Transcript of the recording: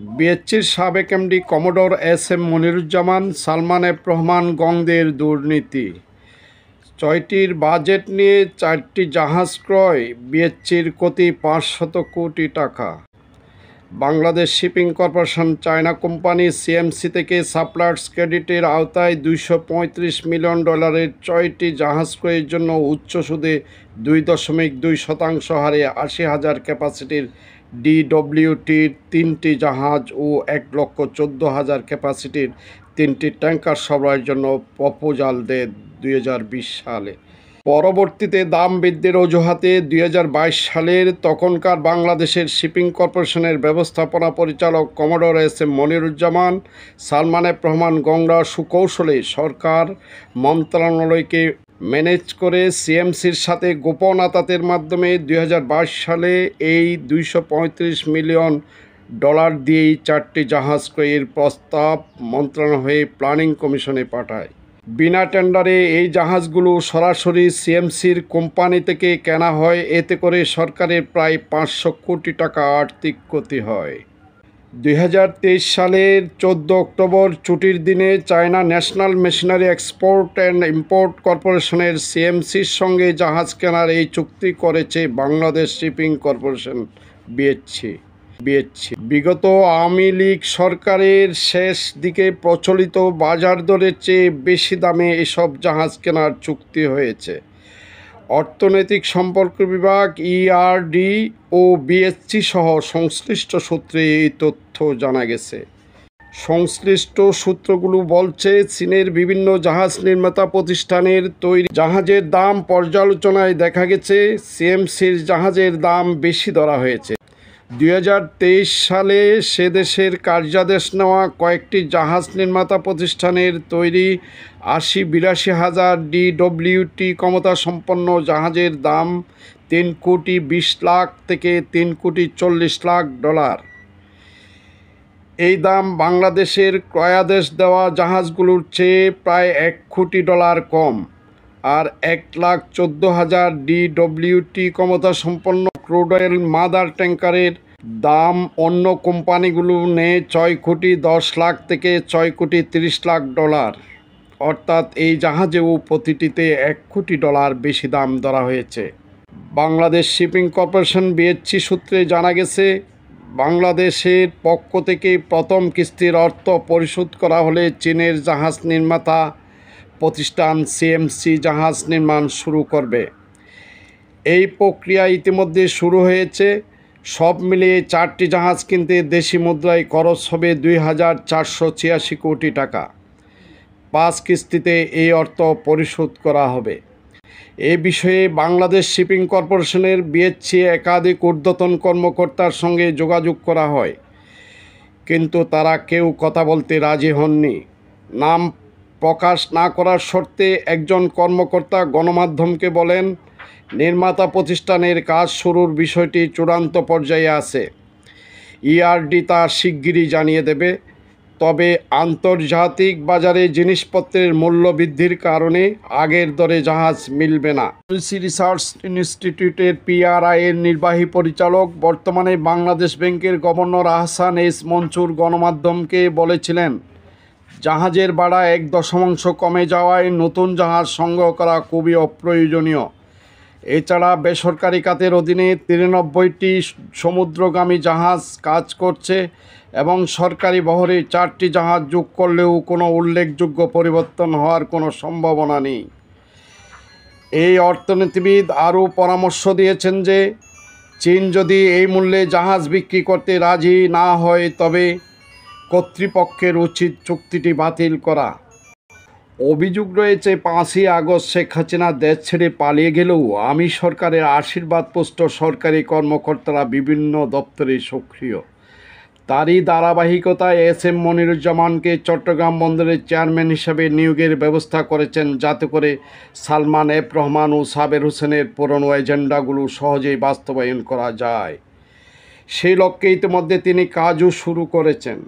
বিএসচির সাবেক MD commodore S M Moniruzzaman, Salman F Rahman গংদের দুর্নীতি। ৬টির বাজেট নিয়ে ৪টি জাহাজ ক্রয়, বিএসচির ক্ষতি ৫০০ কোটি টাকা। Bangladesh shipping corporation China company CMC থেকে সাপ্লায়ার্স ক্রেডিটের আওতায় $২৩৫ মিলিয়ন ৬টি জাহাজ ক্রয়ের জন্য উচ্চ সুদে ২.২% হারে ৮০,০০০ ক্যাপাসিটির ডিডব্লিউটির ৩টি জাহাজ ও ১,১৪,০০০ ক্যাপাসিটির ৩টি ট্যাঙ্কার সরবরাহের জন্য প্রপোজাল দেয় ২০২০ সালে। পরবর্তীতে দাম বৃদ্ধির অজুহাতে ২০২২ সালের তখনকার বাংলাদেশের শিপিং কর্পোরেশনের ব্যবস্থাপনা পরিচালক commodore S M Moniruzzaman, Salman F Rahman গংরা সুকৌশলে সরকার মন্ত্রণালয়কে ম্যানেজ করে সিএমসির সাথে গোপন আতাতের মাধ্যমে ২০২২ সালে এই $২৩৫ মিলিয়ন দিয়েই ৪টি জাহাজ ক্রয়ের প্রস্তাব মন্ত্রণালয়ে প্ল্যানিং কমিশনে পাঠায়। বিনা টেন্ডারে এই জাহাজগুলো সরাসরি সিএমসির কোম্পানি থেকে কেনা হয়। এতে করে সরকারের প্রায় ৫০০ কোটি টাকা আর্থিক ক্ষতি হয়। ২০২৩ সালের ১৪ অক্টোবর ছুটির দিনে China national machinery export and import কর্পোরেশনের সিএমসির সঙ্গে জাহাজ কেনার এই চুক্তি করেছে বাংলাদেশ শিপিং কর্পোরেশন বিএসচি। বিগত আওয়ামী লীগ সরকারের শেষ দিকে প্রচলিত বাজার দরের চেয়ে বেশি দামে এসব জাহাজ কেনার চুক্তি হয়েছে। অর্থনৈতিক সম্পর্ক বিভাগ, ইআরডি ও বিএসচি সহ সংশ্লিষ্ট সূত্রে এই তথ্য জানা গেছে। সংশ্লিষ্ট সূত্রগুলো বলছে, চীনের বিভিন্ন জাহাজ নির্মাতা প্রতিষ্ঠানের তৈরি জাহাজের দাম পর্যালোচনায় দেখা গেছে সিএমসির জাহাজের দাম বেশি ধরা হয়েছে। ২০২৩ সালে সে দেশের কার্যাদেশ নেওয়া কয়েকটি জাহাজ নির্মাতা প্রতিষ্ঠানের তৈরি ৮০-৮২ হাজার ডিডব্লিউটি ক্ষমতাসম্পন্ন জাহাজের দাম $৩,২০,০০,০০০ থেকে $৩,৪০,০০,০০০। এই দাম বাংলাদেশের ক্রয়াদেশ দেওয়া জাহাজগুলোর চেয়ে প্রায় $১ কোটি কম। আর ১,১৪,০০০ ডিডব্লিউটি ক্ষমতাসম্পন্ন ক্রুড অয়েল মাদার ট্যাঙ্কারের দাম অন্য কোম্পানিগুলো নেয় $৬,১০,০০,০০০ থেকে $৬,৩০,০০,০০০। অর্থাৎ এই জাহাজেও প্রতিটিতে $১ কোটি বেশি দাম ধরা হয়েছে। বাংলাদেশ শিপিং কর্পোরেশন বিএসচি সূত্রে জানা গেছে, বাংলাদেশের পক্ষ থেকে প্রথম কিস্তির অর্থ পরিশোধ করা হলে চীনের জাহাজ নির্মাতা প্রতিষ্ঠান সিএমসি জাহাজ নির্মাণ শুরু করবে। এই প্রক্রিয়া ইতিমধ্যে শুরু হয়েছে। সব মিলিয়ে ৪টি জাহাজ কিনতে দেশি মুদ্রায় খরচ হবে $২,৪৮৬ কোটি টাকা। ৫ কিস্তিতে এই অর্থ পরিশোধ করা হবে। এ বিষয়ে বাংলাদেশ শিপিং কর্পোরেশনের বিএসচি একাধিক ঊর্ধ্বতন কর্মকর্তার সঙ্গে যোগাযোগ করা হয়, কিন্তু তারা কেউ কথা বলতে রাজি হননি। নাম প্রকাশ না করার শর্তে একজন কর্মকর্তা গণমাধ্যমকে বলেন, নির্মাতা প্রতিষ্ঠানের কাজ শুরুর বিষয়টি চূড়ান্ত পর্যায়ে আছে। ইআরডি তা শিগগিরই জানিয়ে দেবে। তবে আন্তর্জাতিক বাজারে জিনিসপত্রের মূল্য বৃদ্ধির কারণে আগের দরে জাহাজ মিলবে না। পলিসি রিসার্চ ইনস্টিটিউটের পিআরআই-এর নির্বাহী পরিচালক, বর্তমানে বাংলাদেশ ব্যাংকের গভর্নর আহসান এস মনসুর গণমাধ্যমকে বলেছিলেন, জাহাজের ভাড়া ১ কমে যাওয়ায় নতুন জাহাজ সংগ্রহ করা খুবই অপ্রয়োজনীয়। এছাড়া বেসরকারি খাতের অধীনে ৯৩টি সমুদ্রগামী জাহাজ কাজ করছে এবং সরকারি বহরে ৪টি জাহাজ যোগ করলেও কোনো উল্লেখযোগ্য পরিবর্তন হওয়ার কোনো সম্ভাবনা নেই। এই অর্থনীতিবিদ আরও পরামর্শ দিয়েছেন যে, চীন যদি এই মূল্যে জাহাজ বিক্রি করতে রাজি না হয় তবে কর্তৃপক্ষের উচিত চুক্তিটি বাতিল করা। অভিযোগ রয়েছে, ৫ই আগস্ট শেখ হাসিনা দেশ ছেড়ে পালিয়ে গেলেও আমি সরকারের আশীর্বাদপুষ্ট সরকারি কর্মকর্তারা বিভিন্ন দপ্তরে সক্রিয়। তারই ধারাবাহিকতায় এস এম মনিরুজ্জামানকে চট্টগ্রাম বন্দরের চেয়ারম্যান হিসেবে নিয়োগের ব্যবস্থা করেছেন, যাতে করে সালমান এফ রহমান ও সাবের হোসেনের পুরনো এজেন্ডাগুলো সহজেই বাস্তবায়ন করা যায়। সেই লক্ষ্যে ইতিমধ্যে তিনি কাজও শুরু করেছেন।